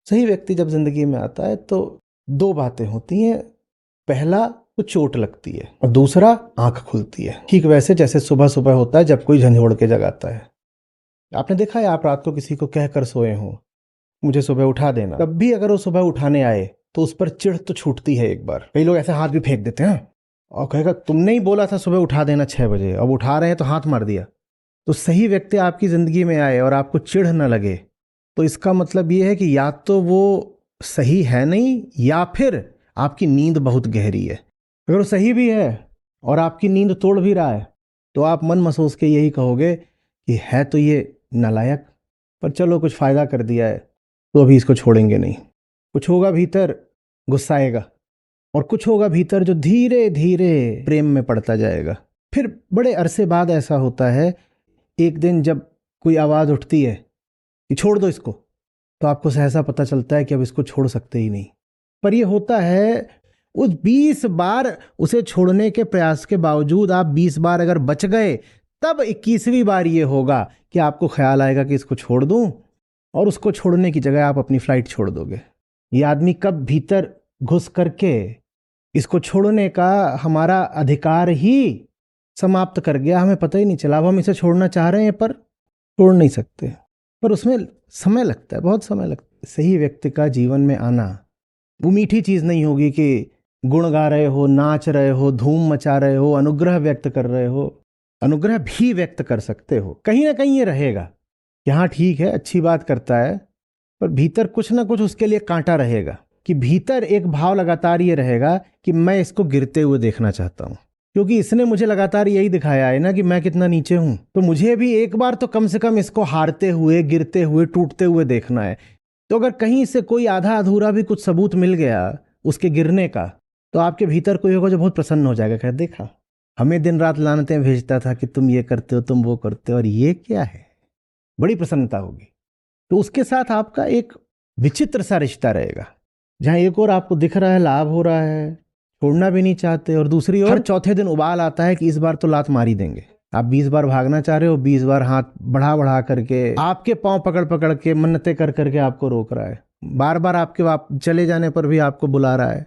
सही व्यक्ति जब जिंदगी में आता है तो दो बातें होती हैं। पहला, तो चोट लगती है, और दूसरा, आंख खुलती है। ठीक वैसे जैसे सुबह सुबह होता है जब कोई झंझोड़ के जगाता है। आपने देखा है, आप रात को किसी को कहकर सोए हो मुझे सुबह उठा देना, तब भी अगर वो सुबह उठाने आए तो उस पर चिढ़ तो छूटती है एक बार। कई लोग ऐसे हाथ भी फेंक देते हैं और कहेगा तुमने ही बोला था सुबह उठा देना 6 बजे, अब उठा रहे हैं तो हाथ मार दिया। तो सही व्यक्ति आपकी ज़िंदगी में आए और आपको चिढ़ न लगे तो इसका मतलब ये है कि या तो वो सही है नहीं, या फिर आपकी नींद बहुत गहरी है। अगर वो सही भी है और आपकी नींद तोड़ भी रहा है तो आप मन महसूस के यही कहोगे कि है तो ये नालायक, पर चलो कुछ फ़ायदा कर दिया है तो अभी इसको छोड़ेंगे नहीं। कुछ होगा भीतर गुस्साएगा, और कुछ होगा भीतर जो धीरे धीरे प्रेम में पड़ता जाएगा। फिर बड़े अरसे बाद ऐसा होता है, एक दिन जब कोई आवाज़ उठती है कि छोड़ दो इसको, तो आपको सहसा पता चलता है कि अब इसको छोड़ सकते ही नहीं। पर यह होता है उस 20 बार उसे छोड़ने के प्रयास के बावजूद आप 20 बार अगर बच गए, तब 21वीं बार ये होगा कि आपको ख्याल आएगा कि इसको छोड़ दूं, और उसको छोड़ने की जगह आप अपनी फ्लाइट छोड़ दोगे। ये आदमी कब भीतर घुस करके इसको छोड़ने का हमारा अधिकार ही समाप्त कर गया, हमें पता ही नहीं चला। अब हम इसे छोड़ना चाह रहे हैं पर छोड़ नहीं सकते, पर उसमें समय लगता है, बहुत समय लगता है। सही व्यक्ति का जीवन में आना वो मीठी चीज़ नहीं होगी कि गुण गा रहे हो, नाच रहे हो, धूम मचा रहे हो, अनुग्रह व्यक्त कर रहे हो। अनुग्रह भी व्यक्त कर सकते हो, कहीं ना कहीं ये रहेगा कि हाँ ठीक है, अच्छी बात करता है, पर भीतर कुछ ना कुछ उसके लिए कांटा रहेगा, कि भीतर एक भाव लगातार ये रहेगा कि मैं इसको गिरते हुए देखना चाहता हूँ, क्योंकि इसने मुझे लगातार यही दिखाया है ना कि मैं कितना नीचे हूं, तो मुझे भी एक बार तो कम से कम इसको हारते हुए, गिरते हुए, टूटते हुए देखना है। तो अगर कहीं से कोई आधा अधूरा भी कुछ सबूत मिल गया उसके गिरने का, तो आपके भीतर कोई होगा जो बहुत प्रसन्न हो जाएगा, कह देखा हमें दिन रात लानतें भेजता था कि तुम ये करते हो, तुम वो करते हो, और ये क्या है। बड़ी प्रसन्नता होगी। तो उसके साथ आपका एक विचित्र सा रिश्ता रहेगा, जहाँ एक और आपको दिख रहा है लाभ हो रहा है, छोड़ना भी नहीं चाहते, और दूसरी ओर चौथे दिन उबाल आता है कि इस बार तो लात मार ही देंगे। आप 20 बार भागना चाह रहे हो, 20 बार हाथ बढ़ा बढ़ा करके, आपके पांव पकड़ पकड़ के, मन्नतें कर करके आपको रोक रहा है, बार बार आपके चले जाने पर भी आपको बुला रहा है।